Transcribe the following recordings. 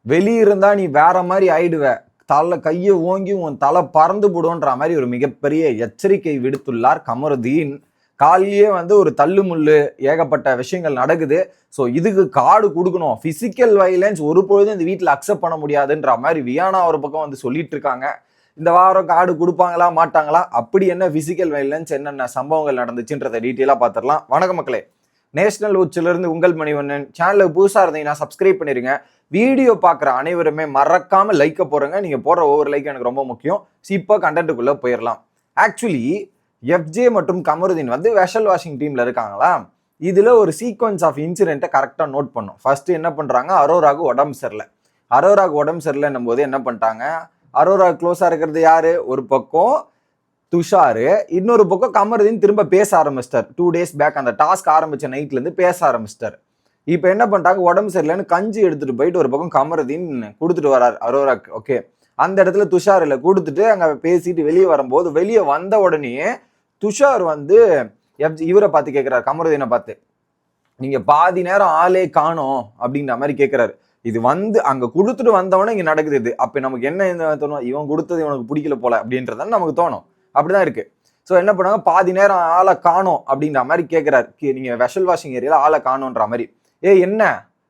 வெளியிருந்தா நீ வேற மாதிரி ஆயிடுவ, தலை கையை ஓங்கி உன் தலை பறந்து போடுன்ற மாதிரி ஒரு மிகப்பெரிய எச்சரிக்கை விடுத்துள்ளார் கமருதீன். காலையே ஒரு தள்ளுமுள்ளு ஏகப்பட்ட விஷயங்கள் நடக்குது. ஸோ இதுக்கு கார்டு கொடுக்கணும். பிசிக்கல் வைலன்ஸ் ஒரு பொழுதும் இந்த வீட்டில் அக்செப்ட் பண்ண முடியாதுன்ற மாதிரி வியானா ஒரு பக்கம் சொல்லிட்டு இருக்காங்க. இந்த வாரம் கார்டு கொடுப்பாங்களா மாட்டாங்களா, அப்படி என்ன பிசிக்கல் வைலன்ஸ் என்னென்ன சம்பவங்கள் நடந்துச்சுன்றதை டீட்டெயிலாக பார்த்துடலாம். வணக்கம் மக்களே, நேஷனல் உச்சிலிருந்து உங்கள் மணிவண்ணன். சேனலுக்கு புதுசாக இருந்தீங்கன்னா சப்ஸ்கிரைப் பண்ணிருங்க. வீடியோ பார்க்குற அனைவருமே மறக்காம லைக்க போறங்க. நீங்க போடுற ஒவ்வொரு லைக் எனக்கு ரொம்ப முக்கியம். இப்போ கண்டென்ட்டுக்குள்ள போயிடலாம். ஆக்சுவலி எஃப்ஜே மற்றும் கமருதீன் வெஷல் வாஷிங் டீம்ல இருக்காங்களா. இதுல ஒரு சீக்வன்ஸ் ஆஃப் இன்சிடென்ட்டை கரெக்டாக நோட் பண்ணும். ஃபர்ஸ்ட் என்ன பண்றாங்க, அரோராக்கு உடம்பு சரியில்லை. அரோராக்கு உடம்பு சரியில்லைன்னும் போது என்ன பண்ணிட்டாங்க, அரோரா க்ளோஸா இருக்கிறது யாரு, ஒரு பக்கம் துஷாரு, இன்னொரு பக்கம் கமருதீன் திரும்ப பேச ஆரம்பிச்சிட்டார். 2 days பேக் அந்த டாஸ்க் ஆரம்பிச்ச நைட்ல இருந்து பேச ஆரம்பிச்சிட்டார். இப்ப என்ன பண்ணிட்டாங்க, உடம்பு சரியில்லைன்னு கஞ்சி எடுத்துட்டு போயிட்டு ஒரு பக்கம் கமருதீன் கொடுத்துட்டு வர்றாரு அரோராக்கு. ஓகே, அந்த இடத்துல துஷார் இல்ல கொடுத்துட்டு அங்க பேசிட்டு வெளியே வரும்போது, வெளியே வந்த உடனே துஷார் இவரை பார்த்து கேட்கிறாரு, கமருதீனை பார்த்து, நீங்க பாதி நேரம் ஆளே காணோம் அப்படின்ற மாதிரி கேட்கிறாரு. இது அங்க கொடுத்துட்டு வந்தவனே இங்க நடக்குது. இது அப்ப நமக்கு என்ன தோணும், இவன் கொடுத்தது இவனுக்கு பிடிக்கல போல அப்படின்றதான் நமக்கு தோணும். அப்படிதான் இருக்கு. ஸோ என்ன பண்ணாங்க, பாதி நேரம் ஆளை காணோம் அப்படின்ற மாதிரி கேட்கிறாரு. நீங்க வெஷல் வாஷிங் ஏரியால ஆளை காணோன்ற மாதிரி. என்ன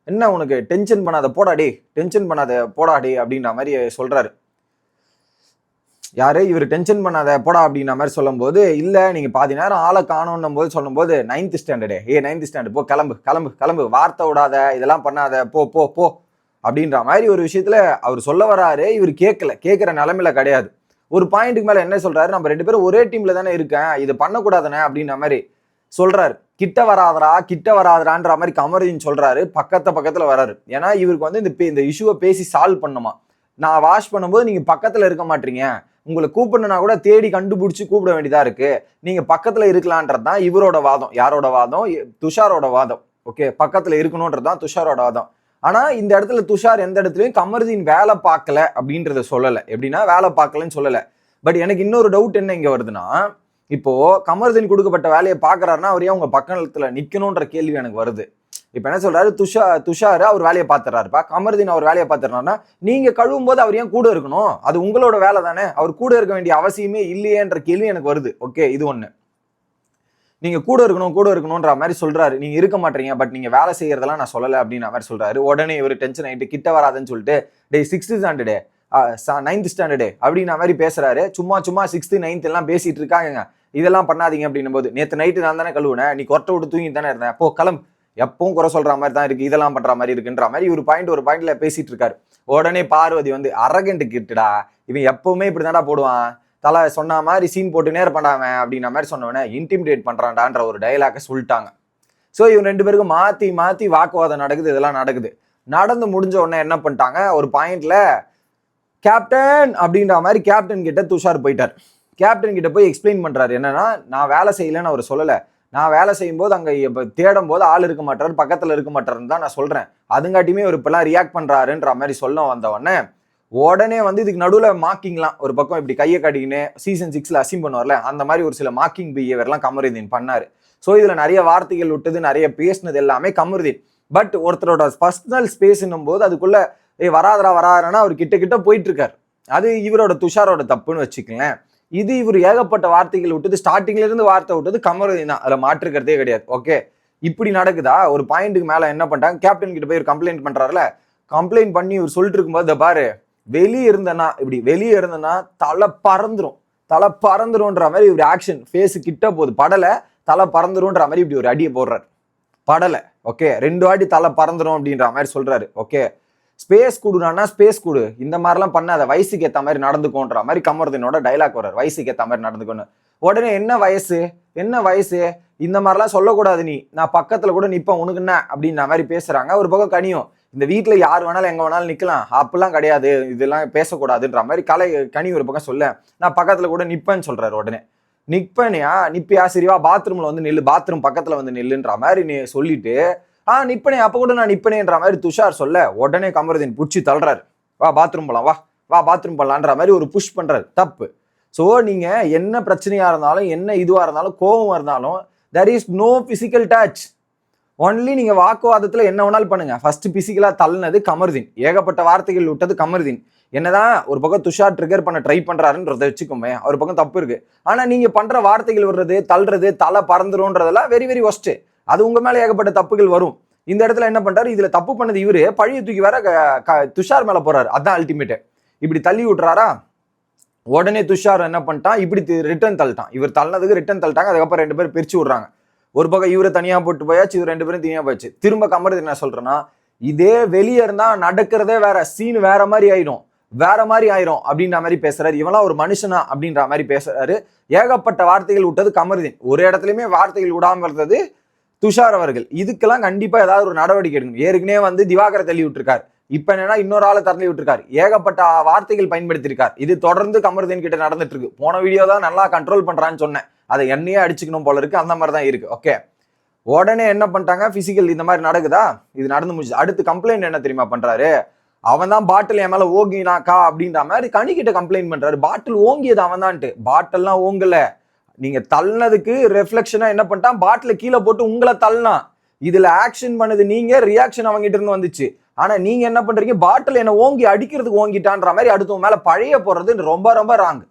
என்ன உனக்கு டென்ஷன் பண்ணாத போடாடே, டென்ஷன் பண்ணாத போடாடே அப்படின்ற மாதிரி சொல்றாரு. யாரு இவர், டென்ஷன் பண்ணாத போடா அப்படின்ற மாதிரி சொல்லும் போது, இல்ல நீங்க பாதி நேரம் ஆளை காணோன்னும் போது சொல்லும் போது, 9th ஸ்டாண்டர்டு 9th ஸ்டாண்டர்ட் போ, கிளம்பு கிளம்பு கிளம்பு, வார்த்தை விடாத, இதெல்லாம் பண்ணாத, போ போ போ அப்படின்ற மாதிரி ஒரு விஷயத்துல அவர் சொல்ல வராரு. இவர் கேட்கிற நிலைமையில கிடையாது. ஒரு பாயிண்ட்டுக்கு மேல என்ன சொல்றாரு, நம்ம 2 பேரும் ஒரே டீம்ல தானே இருக்கேன், இது பண்ணக்கூடாதுனே அப்படின்ற மாதிரி சொல்றாரு. கிட்ட வராதரான்ற மாதிரி கமருதீன் சொல்றாரு. பக்கத்துல வராரு. ஏன்னா இவருக்கு இந்த இஷ்யூவை பேசி சால்வ் பண்ணுமா. நான் வாஷ் பண்ணும்போது நீங்க பக்கத்துல இருக்க மாட்டீங்க, உங்களை கூப்பிடணும்னா கூட தேடி கண்டுபிடிச்சு கூப்பிட வேண்டியதா இருக்கு, நீங்க பக்கத்துல இருக்கலான்றதுதான் இவரோட வாதம். யாரோட வாதம், துஷாரோட வாதம். ஓகே, பக்கத்துல இருக்கணும்ன்றதுதான் துஷாரோட வாதம். ஆனா இந்த இடத்துல துஷார் எந்த இடத்துலயும் கமருதீன் வேலை பார்க்கல அப்படின்றத சொல்லல. எப்படின்னா வேலை பார்க்கலன்னு சொல்லல. பட் எனக்கு இன்னொரு டவுட் என்ன இங்க வருதுன்னா, இப்போ கமருதீன் கொடுக்கப்பட்ட வேலையை பாக்குறாருன்னா அவர் ஏன் உங்க பக்கத்துல நிக்கணும்ன்ற கேள்வி எனக்கு வருது. இப்ப என்ன சொல்றாரு, துஷார் அவர் வேலையை பார்த்துறாருப்பா, கமருதீன் அவர் வேலையை பார்த்துறாருன்னா நீங்க கழுவும் போது அவர் ஏன் கூட இருக்கணும், அது உங்களோட வேலை தானே, அவர் கூட இருக்க வேண்டிய அவசியமே இல்லையேன்ற கேள்வி எனக்கு வருது. ஓகே, இது ஒண்ணு. நீங்க கூட இருக்கணும்ன்ற மாதிரி சொல்றாரு. நீங்க இருக்க மாட்டீங்க, பட் நீங்க வேலை செய்யறதெல்லாம் நான் சொல்லல அப்படின்ற மாதிரி சொல்றாரு. உடனே இவர் டென்ஷன் ஆயிட்டு கிட்ட வராதுன்னு சொல்லிட்டு, டே 6th ஸ்டாண்டர்டு 9th ஸ்டாண்டர்டு அப்படின்ற மாதிரி பேசுறாரு. சும்மா 6th 9th எல்லாம் பேசிட்டு இருக்காங்க. இதெல்லாம் பண்ணாதீங்க அப்படின்னும் போது, நேற்று நைட்டு நான் தானே கழுவுனேன், நீ கொட்டை விட்டு தூங்கி தானே இருந்தேன், அப்போ கிளம்பு, எப்பவும் குறை சொல்ற மாதிரி தான் இருக்கு, இதெல்லாம் பண்ற மாதிரி இருக்குன்ற மாதிரி ஒரு பாயிண்ட்ல பேசிட்டு இருக்காரு. உடனே பார்வதி அரகண்ட் கிட்டுடா, இவன் எப்பவுமே இப்படிதான்டா போடுவான், தலை சொன்ன மாதிரி சீன் போட்டுனே இருப்பான் அப்படின்ற மாதிரி சொன்னவனே இன்டிமிடேட் பண்றான்டான்ற ஒரு டயலாக சொல்லிட்டாங்க. ஸோ இவன் 2 பேருக்கும் மாத்தி வாக்குவாதம் நடக்குது. இதெல்லாம் நடந்து முடிஞ்ச உடனே என்ன பண்ணிட்டாங்க, ஒரு பாயிண்ட்ல கேப்டன் அப்படின்ற மாதிரி கேப்டன் கிட்ட துஷார் போயிட்டார். கேப்டன் கிட்ட போய் எக்ஸ்பிளைன் பண்றாரு. என்னன்னா, நான் வேலை செய்யலன்னு அவர் சொல்லல, நான் வேலை செய்யும் போது அங்க தேடும் போது ஆள் இருக்க மாட்டாரு, பக்கத்துல இருக்க மாட்டாருன்னு தான் நான் சொல்றேன், அதுங்காட்டியுமே ஒரு இப்பெல்லாம் ரியாக்ட் பண்றாருன்ற மாதிரி சொல்ல வந்த உடனே இதுக்கு நடுவுல மார்க்கிங்லாம் ஒரு பக்கம் இப்படி கையை காட்டிக்கின்னு சீசன் 6ல அசிம் பண்ணுவார்ல, அந்த மாதிரி ஒரு சில மார்க்கிங் பிஹேவியர்லாம் கமருதீன் பண்ணாரு. ஸோ இதுல நிறைய வார்த்தைகள் விட்டது, நிறைய பேசினது எல்லாமே கமருதீன். பட் ஒருத்தரோட பர்சனல் ஸ்பேஸ்ன்னும் போது அதுக்குள்ள வராதரானா அவர் கிட்ட போயிட்டு இருக்காரு. அது இவரோட துஷாரோட தப்புன்னு வச்சுக்கலேன். இது இவர் ஏகப்பட்ட வார்த்தைகள் விட்டது, ஸ்டார்டிங்ல இருந்து வார்த்தை விட்டது கமருதீன் தான், அதுல மாற்றுக்கிறதே கிடையாது. ஓகே, இப்படி நடக்குதா. ஒரு பாயிண்ட்டுக்கு மேல என்ன பண்ணிட்டாங்க, கேப்டன் கிட்ட போய் ஒரு கம்ப்ளைண்ட் பண்றாருல, கம்ப்ளைண்ட் பண்ணி இவர் சொல்லிட்டு இருக்கும்போது, பாரு வெளியே இருந்தனா தலை பறந்துரும்ன்ற மாதிரி ஒரு ஆக்ஷன், ஃபேஸ் கிட்ட போகுது, படலை, தலை பறந்துரும்ன்ற மாதிரி இப்படி ஒரு அடியை போடுறாரு. படலை. ஓகே, 2 வாட்டி தலை பறந்துரும் அப்படின்ற மாதிரி சொல்றாரு. ஓகே, ஸ்பேஸ் கொடுனா ஸ்பேஸ் கொடு, இந்த மாதிரிலாம் பண்ணாத, வயசுக்கு ஏற்ற மாதிரி நடந்துக்கோன்ற மாதிரி கமருதீனோட டைலாக் வர்றாரு. வயசுக்கு ஏற்ற மாதிரி நடந்துக்கோன்னு. உடனே என்ன வயசு இந்த மாதிரிலாம் சொல்லக்கூடாது, நீ நான் பக்கத்துல கூட நிப்பேன், உனக்கு என்ன அப்படின்ற மாதிரி பேசுறாங்க. ஒரு பக்கம் கனியும், இந்த வீட்டுல யார் வேணாலும் எங்க வேணாலும் நிக்கலாம், அப்படிலாம் கிடையாது, இதெல்லாம் பேசக்கூடாதுன்ற மாதிரி கனி ஒரு பக்கம் சொல்ல, நான் பக்கத்துல கூட நிப்பேன்னு சொல்றாரு. உடனே நிப்பியா சரிவா பாத்ரூம்ல நில்லு, பாத்ரூம் பக்கத்துல நில்லுன்ற மாதிரி நீ சொல்லிட்டு, நிப்பனே அப்ப கூட நான் நிப்பனேன்ற மாதிரி துஷார் சொல்ல, உடனே கமருதீன் புடிச்சு தள்ளுறாரு. வா பாத்ரூம் போலாம், வா பாத்ரூம் போலான்ற மாதிரி ஒரு புஷ் பண்றாரு. தப்பு. ஸோ நீங்க என்ன பிரச்சனையா இருந்தாலும், என்ன இதுவா இருந்தாலும், கோபமா இருந்தாலும், there is no physical touch. Only நீங்க வாக்குவாதத்துல என்ன வேணாலும் பண்ணுங்க. ஃபர்ஸ்ட் பிசிக்கலா தள்ளினது கமருதீன், ஏகப்பட்ட வார்த்தைகள் விட்டது கமருதீன். என்னதான் ஒரு பக்கம் துஷார் ட்ரிகர் பண்ண ட்ரை பண்றாருன்றத வச்சுக்கோமே, ஒரு பக்கம் தப்பு இருக்கு. ஆனா நீங்க பண்ற வார்த்தைகள் விடுறது, தள்ளுறது, தலை பறந்துரும்ன்றதெல்லாம் வெரி வெரி ஒஸ்ட். அது உங்க மேல ஏகப்பட்ட தப்புகள் வரும். இந்த இடத்துல என்ன பண்றாரு, இதுல தப்பு பண்ணது இவரு, பழிய தூக்கி வேற துஷார் மேல போறாரு. அதான் அல்டிமேட். இப்படி தள்ளி விட்டுறாரா, உடனே துஷார் என்ன பண்ணிட்டான், இப்படி ரிட்டர்ன் தள்ளிட்டான். இவர் தள்ளதுக்கு ரிட்டர்ன் தள்ளிட்டாங்க. அதுக்கப்புறம் 2 பேரும் பிரிச்சு விடுறாங்க. ஒரு பக்கம் இவரை தனியா போட்டு போயாச்சு, இவர் 2 பேரும் தனியா போயாச்சு. திரும்ப கமருதீன் என்ன சொல்றேன்னா, இதே வெளியே இருந்தா நடக்கிறதே வேற, சீன் வேற மாதிரி ஆயிடும், வேற மாதிரி ஆயிரும் அப்படின்ற மாதிரி பேசுறாரு. இவெல்லாம் ஒரு மனுஷனா அப்படின்ற மாதிரி பேசுறாரு. ஏகப்பட்ட வார்த்தைகள் விட்டது கமருதீன். ஒரு இடத்துலயுமே வார்த்தைகள் விடாம இருந்தது துஷார் அவர்கள். இதுக்கெல்லாம் கண்டிப்பா ஏதாவது ஒரு நடவடிக்கை எடுக்கணும். ஏற்கனவே வந்து திவாகரை தள்ளி விட்டுருக்காரு, இப்ப என்னன்னா இன்னொரு ஆளை தள்ளி விட்டுருக்காரு, ஏகப்பட்ட வார்த்தைகள் பயன்படுத்தியிருக்காரு. இது தொடர்ந்து கமருதீன் கிட்ட நடந்துட்டு இருக்கு. போன வீடியோ தான் நல்லா கண்ட்ரோல் பண்றான்னு சொன்னேன், அதை என்னையே அடிச்சுக்கணும் போல இருக்கு, அந்த மாதிரி தான் இருக்கு. ஓகே, உடனே என்ன பண்ணிட்டாங்க, பிசிக்கல் இந்த மாதிரி நடக்குதா, இது நடந்து முடிச்சு. அடுத்து கம்ப்ளைண்ட் என்ன தெரியுமா பண்றாரு, அவன் தான் பாட்டில் என் மேல ஓங்கினாக்கா அப்படின்ற மாதிரி கனி கிட்ட கம்ப்ளைண்ட் பண்றாரு. பாட்டில் ஓங்கியது அவன் தான்ட்டு, பாட்டில்லாம் ஓங்கல, நீங்க தள்ளினதுக்கு ரெஃப்ளெக்ஷனா என்ன பண்ணிட்டான், பாட்டில கீழே போட்டு உங்களை தள்ளலாம். இதுல ஆக்ஷன் பண்ணது நீங்க, ரியாக்ஷன் அவங்ககிட்ட இருந்து வந்துச்சு. ஆனா நீங்க என்ன பண்றீங்க, பாட்டில் என்ன ஓங்கி அடிக்கிறதுக்கு ஓங்கிட்டான்ற மாதிரி அடுத்தவங்க மேல பழைய போறது ரொம்ப ரொம்ப wrong.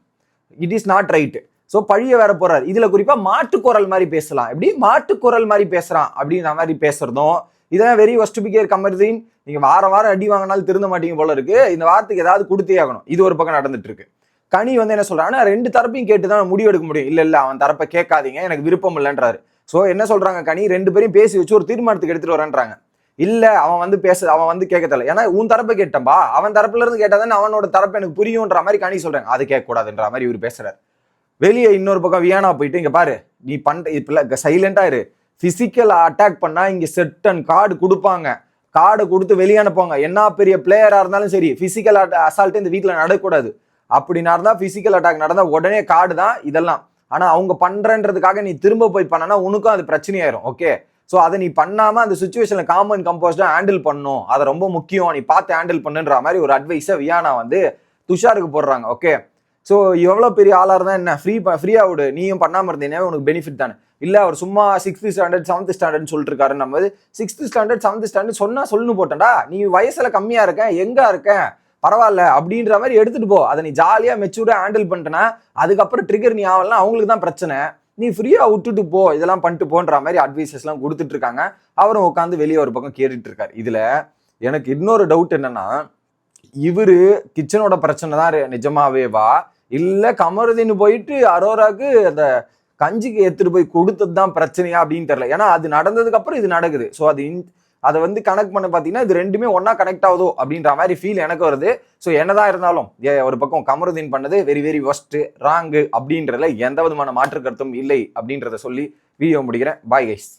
It is not right. So பழிய வேற போறாரு. இதுல குறிப்பா மாட்டுக்குரல் மாதிரி பேசலாம், எப்படி மாட்டுக்குரல் மாதிரி பேசுறான் அப்படின்ற மாதிரி பேசுறதும், இதெல்லாம் வெரி ஒஸ்ட் பிகேர் கமருதீன். நீங்க வாரம் அடி வாங்கினாலும் திருந்த மாட்டீங்க போல இருக்கு. இந்த வார்த்தைக்கு ஏதாவது கொடுத்தே ஆகணும். இது ஒரு பக்கம் நடந்துட்டு இருக்கு. கனி வந்து என்ன சொல்றாங்கன்னா, 2 தரப்பையும் கேட்டுதான் முடிவு எடுக்க முடியும். இல்ல அவன் தரப்பை கேட்காதீங்க, எனக்கு விருப்பம் இல்லைன்றாரு. சோ என்ன சொல்றாங்க, கனி 2 பேரையும் பேசி வச்சு ஒரு தீர்மானத்துக்கு எடுத்துட்டு வரேன்றாங்க. இல்ல அவன் வந்து அவன் வந்து கேட்க தெரியல, ஏன்னா உன் தரப்பை கேட்டம்பா, அவன் தரப்புல இருந்து கேட்டாதான் அவனோட தரப்பு எனக்கு புரியும்ன்ற மாதிரி கனி சொல்றாங்க. அது கேட்க கூடாதுன்ற மாதிரி இவர் பேசுறாரு. வெளியே இன்னொரு பக்கம் வியானா போயிட்டு, இங்க பாரு நீ பண்ற இப்ப சைலண்டா இரு, பிசிக்கல் அட்டாக் பண்ணா இங்க செட் அண்ட் கார்டு கொடுப்பாங்க, கார்டை கொடுத்து வெளியே அனுப்புவாங்க. என்ன பெரிய பிளேயரா இருந்தாலும் சரி, பிசிக்கல் அசால்ட் இந்த வீட்டுல நடக்கக்கூடாது. அப்படி நடந்தா பிசிக்கல் அட்டாக் நடந்தா உடனே கார்டு தான் இதெல்லாம். ஆனா அவங்க பண்றன்றதுக்காக நீ திரும்ப போய் பண்ணனா உனக்கும் அது பிரச்சனையாயிரும். ஓகே, சோ அதை நீ பண்ணாம அந்த சுச்சுவேஷன்ல காம் அண்ட் கம்போஸ்டா ஹேண்டில் பண்ணும், அது ரொம்ப முக்கியம், நீ பார்த்து ஹேண்டில் பண்ணுன்ற மாதிரி ஒரு அட்வைஸை வியானா வந்து துஷாருக்கு போடுறாங்க. ஓகே, ஸோ எவ்வளோ பெரிய ஆளாக இருந்தால் என்ன, ஃப்ரீயா விடு, நீயும் பண்ணாமல் இருந்தீங்கன்னா உனக்கு பெனிஃபிட் தானே. இல்லை அவர் சும்மா 6th ஸ்டாண்டர்ட் 7th ஸ்டாண்டர்ட்னு சொல்லிட்டு இருக்காரு. நம்ம 6th ஸ்டாண்டர்ட் 7th ஸ்டாண்டர்ட் சொல்லு போட்டேன்டா, நீ வயசுல கம்மியா இருக்கேன், எங்க இருக்கேன், பரவாயில்ல அப்படின்ற மாதிரி எடுத்துட்டு போ. அதை நீ ஜாலியா மெச்சூர்டா ஹேண்டில் பண்ணிட்டேன்னா அதுக்கப்புறம் ட்ரிகர் நீ ஆகலாம், அவங்களுக்கு தான் பிரச்சனை. நீ ஃப்ரீயா விட்டுட்டு போ, இதெல்லாம் பண்ணிட்டு போன்ற மாதிரி அட்வைசஸ் எல்லாம் கொடுத்துட்டு இருக்காங்க. அவரும் உட்காந்து வெளியே ஒரு பக்கம் கேட்டுட்டு இருக்காரு. இதுல எனக்கு இன்னொரு டவுட் என்னன்னா, இவரு கிச்சனோட பிரச்சனை தான் நிஜமாவேவா, இல்ல கமருதீன் போயிட்டு அரோராக்கு அந்த கஞ்சிக்கு எடுத்துட்டு போய் கொடுத்தது தான் பிரச்சனையா அப்படின்னு தெரியல. ஏன்னா அது நடந்ததுக்கு அப்புறம் இது நடக்குது. ஸோ அதை வந்து கனெக்ட் பண்ண பார்த்தீங்கன்னா இது ரெண்டுமே ஒன்னா கனெக்ட் ஆகுதோ அப்படின்ற மாதிரி ஃபீல் எனக்கு வருது. ஸோ என்னதான் இருந்தாலும் ஒரு பக்கம் கமருதீன் பண்ணது வெரி வெரி ஒஸ்ட், ராங்கு அப்படின்றதுல எந்த விதமான மாற்று கருத்தும் இல்லை அப்படின்றத சொல்லி வீடியோ முடிக்கிறேன். Bye guys.